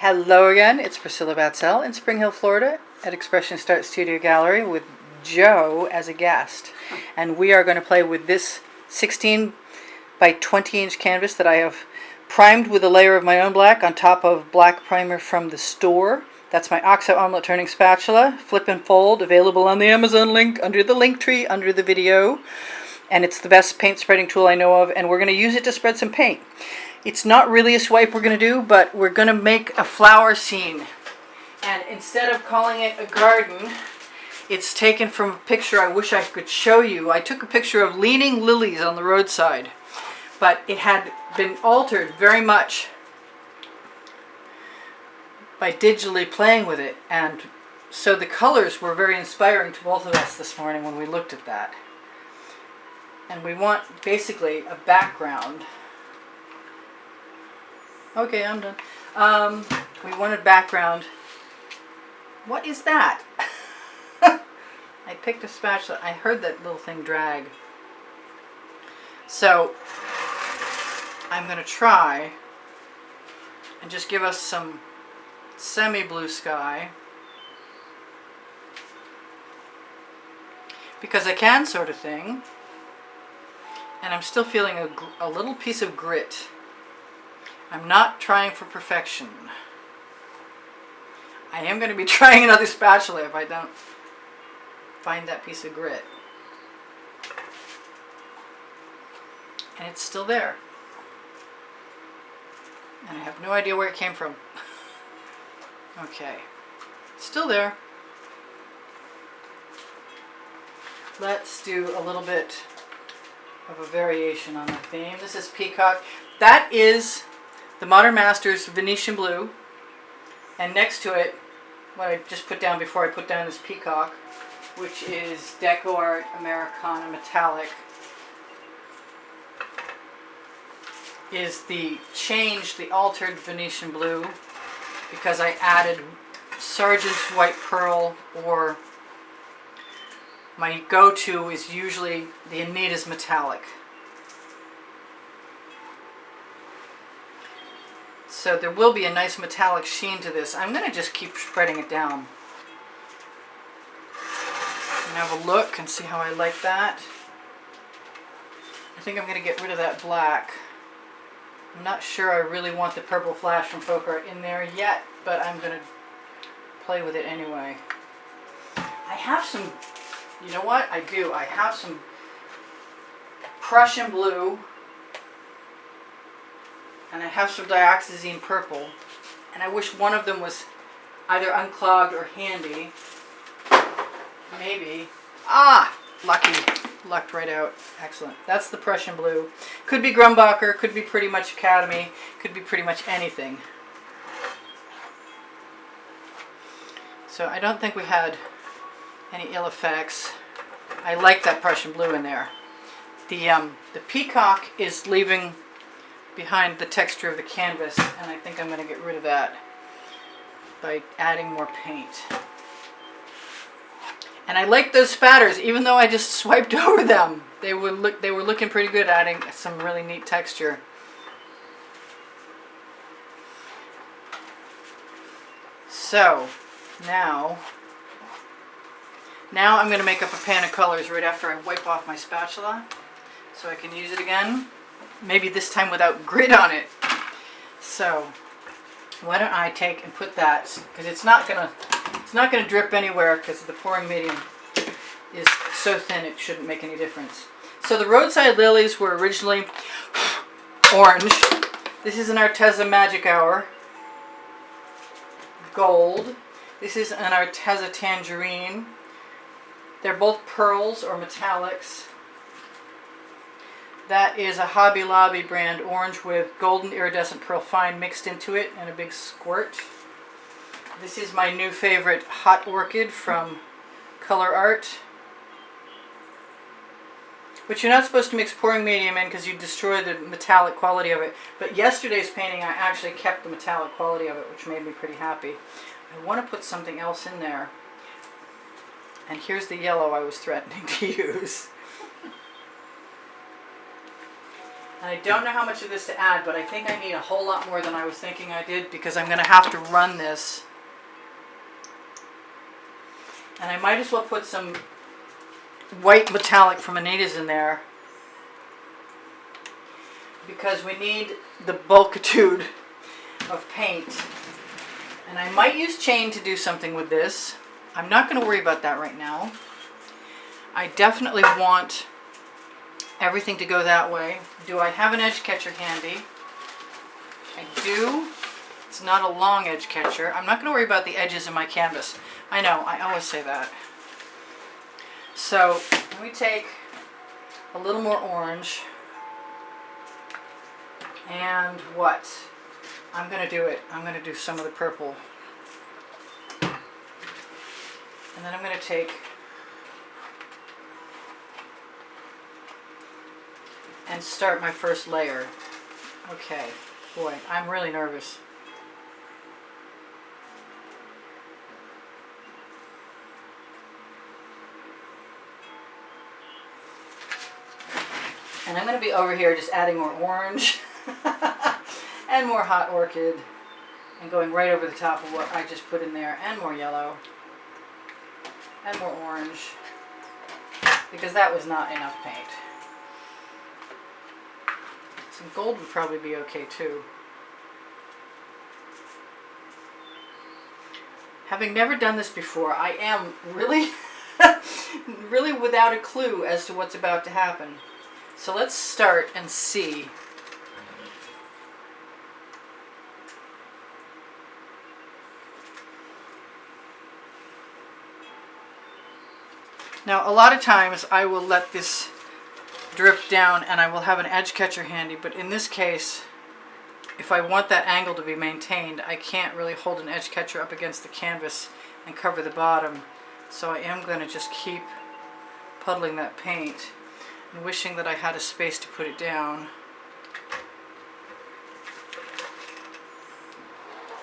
Hello again, it's Priscilla Batzell in Spring Hill, Florida at Expressionist Art Studio Gallery with Joe as a guest. And we are going to play with this 16 by 20 inch canvas that I have primed with a layer of my own black on top of black primer from the store. That's my Oxo Omelette Turning Spatula, flip and fold, available on the Amazon link under the link tree under the video. And it's the best paint spreading tool I know of, and we're going to use it to spread some paint. It's not really a swipe we're going to do, but we're going to make a flower scene. And instead of calling it a garden, it's taken from a picture I wish I could show you. I took a picture of leaning lilies on the roadside, but it had been altered very much by digitally playing with it. And so the colors were very inspiring to both of us this morning when we looked at that. And we want basically a background. Okay, I'm done. We wanted background. What is that? I picked a spatula. I heard that little thing drag. So I'm going to try and just give us some semi-blue sky. Because I can, sort of thing. And I'm still feeling a little piece of grit. I'm not trying for perfection. I am going to be trying another spatula if I don't find that piece of grit. And it's still there. And I have no idea where it came from. Okay. It's still there. Let's do a little bit of a variation on the theme. This is Peacock. That is the Modern Masters Venetian Blue, and next to it, what I just put down before I put down this Peacock, which is Deco Art Americana Metallic, is the altered Venetian Blue, because I added Sargent's White Pearl, or my go-to is usually the Anita's Metallic. So there will be a nice metallic sheen to this. I'm going to just keep spreading it down. And have a look and see how I like that. I think I'm going to get rid of that black. I'm not sure I really want the purple flash from Folk Art in there yet, but I'm going to play with it anyway. I have some, you know what? I do. I have some Prussian blue. And I have some dioxazine purple, and I wish one of them was either unclogged or handy. Maybe. Ah! Lucky. Lucked right out. Excellent. That's the Prussian blue. Could be Grumbacher, could be pretty much Academy, could be pretty much anything. So I don't think we had any ill effects. I like that Prussian blue in there. The Peacock is leaving behind the texture of the canvas, and I think I'm going to get rid of that by adding more paint. And I like those spatters, even though I just swiped over them. They were looking pretty good, adding some really neat texture. So now I'm going to make up a pan of colors right after I wipe off my spatula, so I can use it again. Maybe this time without grit on it. So why don't I take and put that, because it's not gonna drip anywhere because the pouring medium is so thin it shouldn't make any difference. So the Roadside Lilies were originally orange. This is an Arteza Magic Hour gold. This is an Arteza Tangerine. They're both pearls or metallics. That is a Hobby Lobby brand orange with golden iridescent pearl fine mixed into it and a big squirt. This is my new favorite Hot Orchid from Color Art, which you're not supposed to mix pouring medium in because you destroy the metallic quality of it. But yesterday's painting I actually kept the metallic quality of it, which made me pretty happy. I want to put something else in there. And here's the yellow I was threatening to use. And I don't know how much of this to add, but I think I need a whole lot more than I was thinking I did, because I'm going to have to run this. And I might as well put some white metallic from Anita's in there, because we need the bulkitude of paint. And I might use chain to do something with this. I'm not going to worry about that right now. I definitely want everything to go that way. Do I have an edge catcher handy? I do. It's not a long edge catcher. I'm not going to worry about the edges of my canvas. I know, I always say that. So let me take a little more orange. And what? I'm going to do it. I'm going to do some of the purple. And then I'm going to take and start my first layer. Okay, boy, I'm really nervous. And I'm going to be over here just adding more orange and more hot orchid and going right over the top of what I just put in there, and more yellow and more orange, because that was not enough paint. Some gold would probably be okay too. Having never done this before, I am really, really without a clue as to what's about to happen. So let's start and see. Now, a lot of times I will let this drip down and I will have an edge catcher handy, but in this case, if I want that angle to be maintained, I can't really hold an edge catcher up against the canvas and cover the bottom. So I am going to just keep puddling that paint and wishing that I had a space to put it down.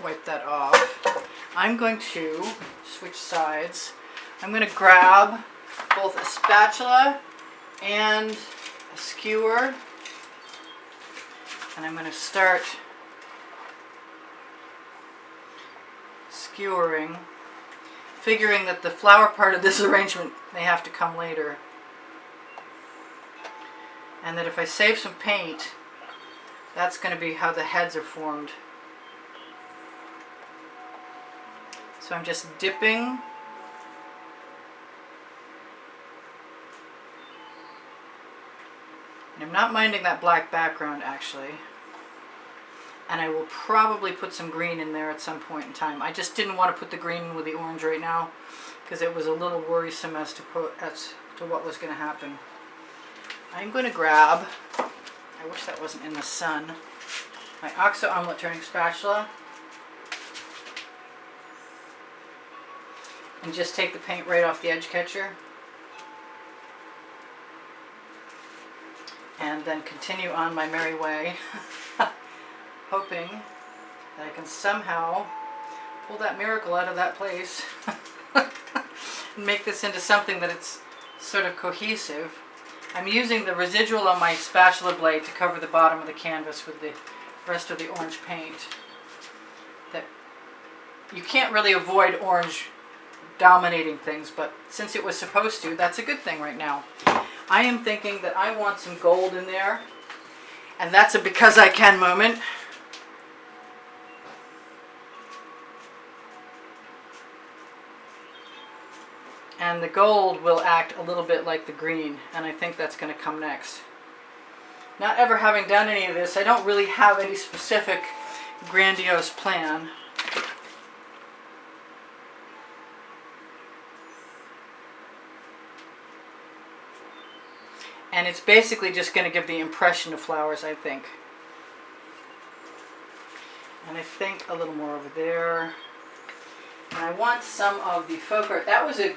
Wipe that off. I'm going to switch sides. I'm going to grab both a spatula and a skewer, and I'm going to start skewering, figuring that the flower part of this arrangement may have to come later, and that if I save some paint, that's going to be how the heads are formed. So I'm just dipping I'm not minding that black background, actually. And I will probably put some green in there at some point in time. I just didn't want to put the green in with the orange right now, because it was a little worrisome as to what was going to happen. I'm going to grab, I wish that wasn't in the sun, my OXO omelet turning spatula, and just take the paint right off the edge catcher. And then continue on my merry way, hoping that I can somehow pull that miracle out of that place and make this into something that it's sort of cohesive. I'm using the residual on my spatula blade to cover the bottom of the canvas with the rest of the orange paint. That you can't really avoid orange dominating things, but since it was supposed to, that's a good thing right now. I am thinking that I want some gold in there, and that's a because I can moment. And the gold will act a little bit like the green, and I think that's going to come next. Not ever having done any of this, I don't really have any specific grandiose plan. And it's basically just going to give the impression of flowers, I think. And I think a little more over there. And I want some of the folk art. That was a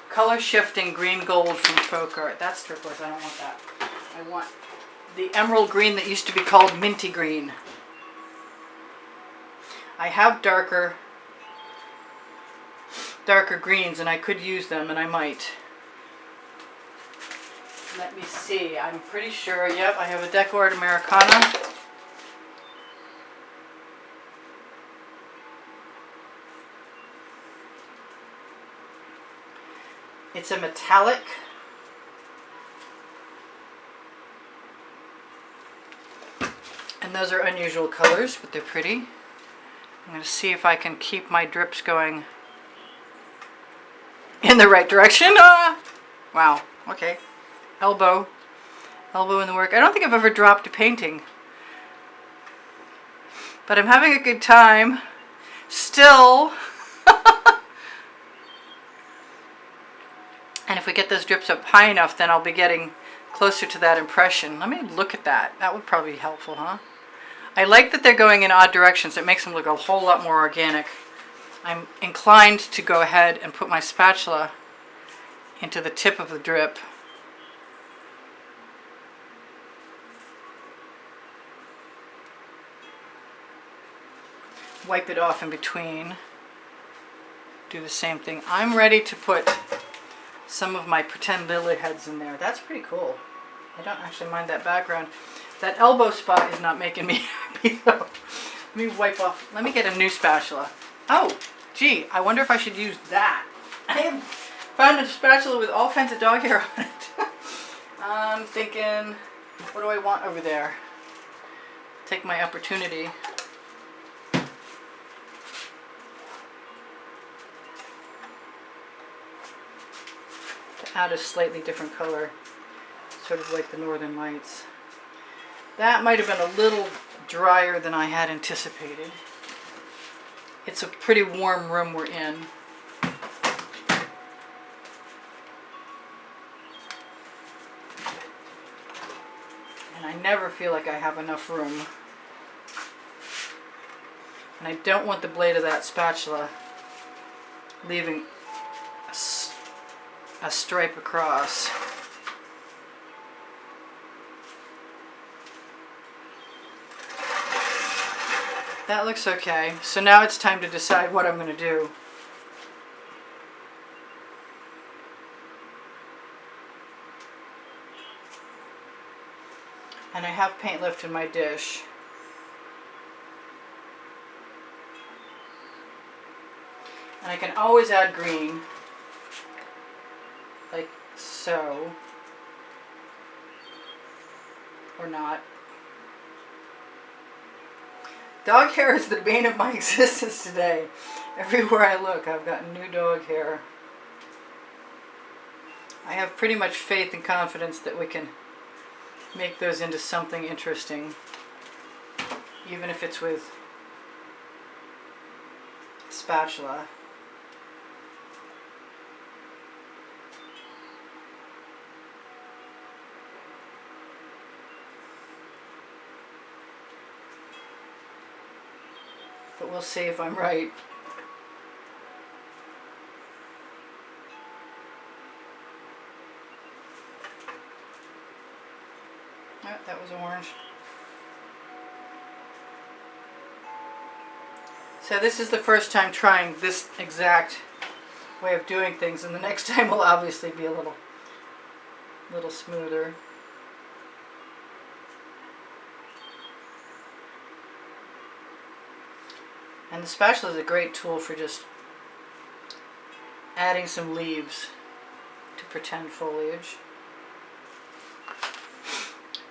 color shifting green gold from folk art. That's turquoise. I don't want that. I want the emerald green that used to be called minty green. I have darker greens, and I could use them, and I might. Let me see. I'm pretty sure, yep, I have a Decor Americana. It's a metallic. And those are unusual colors, but they're pretty. I'm going to see if I can keep my drips going in the right direction. Ah! Wow, okay. Elbow in the work. I don't think I've ever dropped a painting. But I'm having a good time. Still. And if we get those drips up high enough, then I'll be getting closer to that impression. Let me look at that. That would probably be helpful, huh? I like that they're going in odd directions. It makes them look a whole lot more organic. I'm inclined to go ahead and put my spatula into the tip of the drip. Wipe it off in between. Do the same thing. I'm ready to put some of my pretend lily heads in there. That's pretty cool. I don't actually mind that background. That elbow spot is not making me happy though. Let me wipe off. Let me get a new spatula. Oh, gee, I wonder if I should use that. I have found a spatula with all kinds of dog hair on it. I'm thinking, what do I want over there? Take my opportunity. Add a slightly different color, sort of like the Northern Lights. That might have been a little drier than I had anticipated. It's a pretty warm room we're in. And I never feel like I have enough room. And I don't want the blade of that spatula leaving a stripe across. That looks okay. So now it's time to decide what I'm going to do. And I have paint left in my dish. And I can always add green. Like so, or not. Dog hair is the bane of my existence today. Everywhere I look, I've got new dog hair. I have pretty much faith and confidence that we can make those into something interesting, even if it's with a spatula. But we'll see if I'm right. Oh, that was orange. So this is the first time trying this exact way of doing things, and the next time will obviously be a little smoother. And the spatula is a great tool for just adding some leaves to pretend foliage,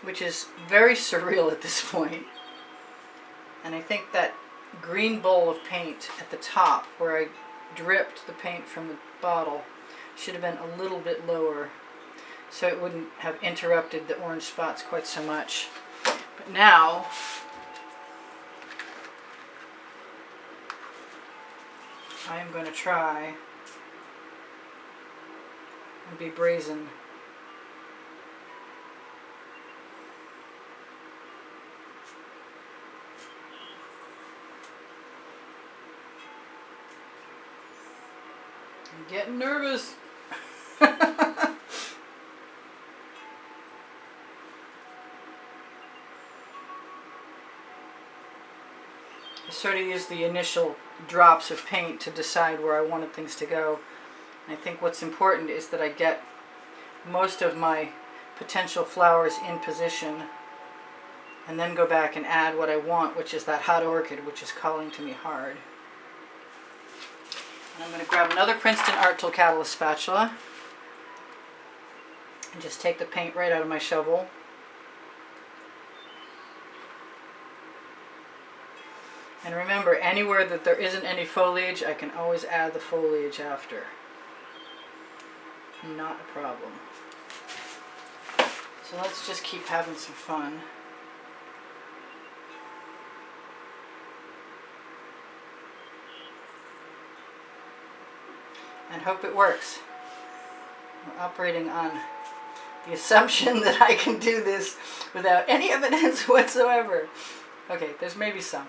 which is very surreal at this point. And I think that green bowl of paint at the top, where I dripped the paint from the bottle, should have been a little bit lower, so it wouldn't have interrupted the orange spots quite so much. But now, I am going to try and be brazen. I'm getting nervous. I sort of used the initial drops of paint to decide where I wanted things to go. And I think what's important is that I get most of my potential flowers in position, and then go back and add what I want, which is that hot orchid, which is calling to me hard. And I'm going to grab another Princeton Art Tool Catalyst spatula and just take the paint right out of my shovel. And remember, anywhere that there isn't any foliage, I can always add the foliage after. Not a problem. So let's just keep having some fun. And hope it works. We're operating on the assumption that I can do this without any evidence whatsoever. Okay, there's maybe some.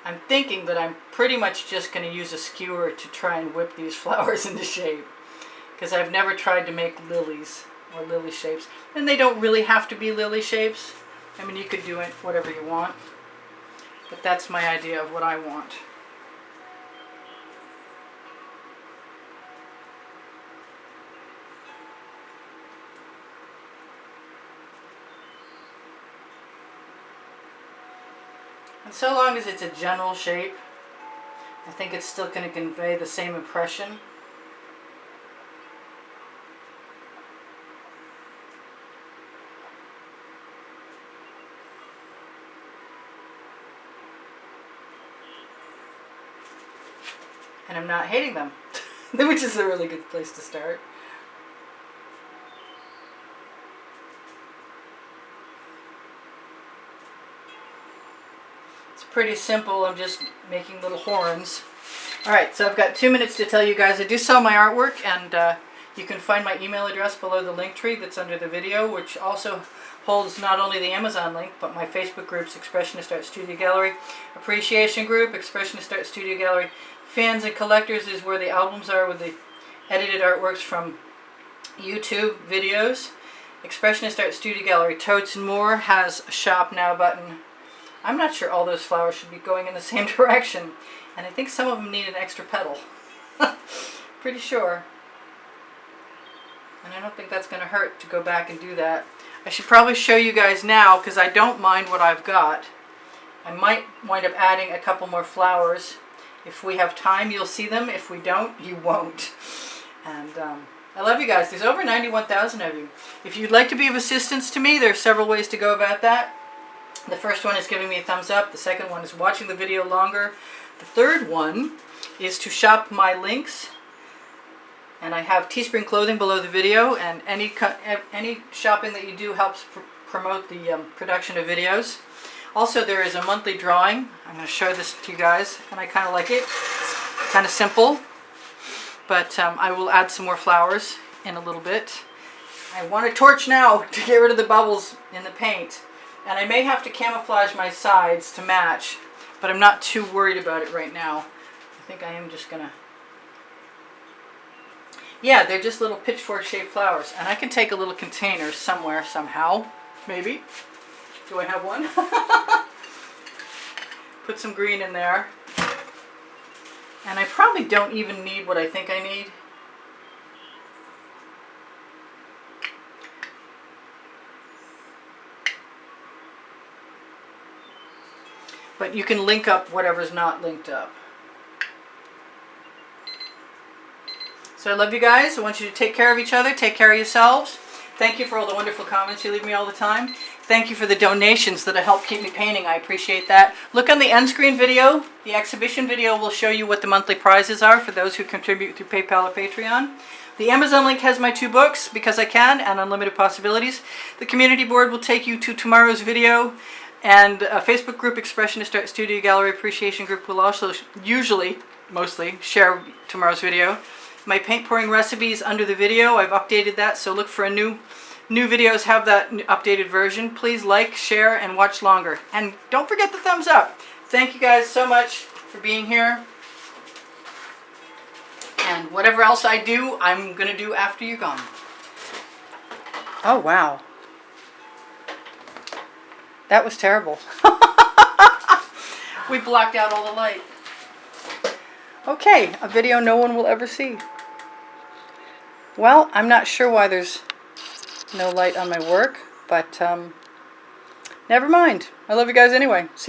I'm thinking that I'm pretty much just going to use a skewer to try and whip these flowers into shape, because I've never tried to make lilies or lily shapes. And they don't really have to be lily shapes. I mean, you could do it whatever you want. But that's my idea of what I want. And so long as it's a general shape, I think it's still going to convey the same impression. And I'm not hating them, which is a really good place to start. It's pretty simple. I'm just making little horns. Alright, so I've got 2 minutes to tell you guys I do sell my artwork, and you can find my email address below the link tree that's under the video, which also holds not only the Amazon link, but my Facebook groups, Expressionist Art Studio Gallery, Appreciation Group, Expressionist Art Studio Gallery, Fans and Collectors is where the albums are with the edited artworks from YouTube videos. Expressionist Art Studio Gallery Totes and More has a Shop Now button. I'm not sure all those flowers should be going in the same direction, and I think some of them need an extra petal. Pretty sure. And I don't think that's going to hurt to go back and do that. I should probably show you guys now, because I don't mind what I've got. I might wind up adding a couple more flowers. If we have time, you'll see them. If we don't, you won't. And I love you guys. There's over 91,000 of you. If you'd like to be of assistance to me, there are several ways to go about that. The first one is giving me a thumbs up. The second one is watching the video longer. The third one is to shop my links. And I have Teespring clothing below the video, and any shopping that you do helps promote the production of videos. Also, there is a monthly drawing. I'm going to show this to you guys, and I kind of like it. It's kind of simple, but I will add some more flowers in a little bit. I want a torch now to get rid of the bubbles in the paint, and I may have to camouflage my sides to match, but I'm not too worried about it right now. I think I am just going to... Yeah, they're just little pitchfork-shaped flowers, and I can take a little container somewhere, somehow, maybe. Do I have one? Put some green in there. And I probably don't even need what I think I need. But you can link up whatever's not linked up. So I love you guys. I want you to take care of each other. Take care of yourselves. Thank you for all the wonderful comments you leave me all the time. Thank you for the donations that help keep me painting. I appreciate that. Look on the end screen video. The exhibition video will show you what the monthly prizes are for those who contribute through PayPal or Patreon. The Amazon link has my 2 books, Because I Can and Unlimited Possibilities. The community board will take you to tomorrow's video. And a Facebook group, Expressionist Art Studio Gallery Appreciation Group, will also usually, mostly, share tomorrow's video. My paint pouring recipes under the video. I've updated that, so look for a new videos have that updated version. Please like, share, and watch longer. And don't forget the thumbs up. Thank you guys so much for being here. And whatever else I do, I'm going to do after you're gone. Oh, wow. That was terrible. We blocked out all the light. Okay, a video no one will ever see. Well, I'm not sure why there's no light on my work, but never mind. I love you guys anyway. See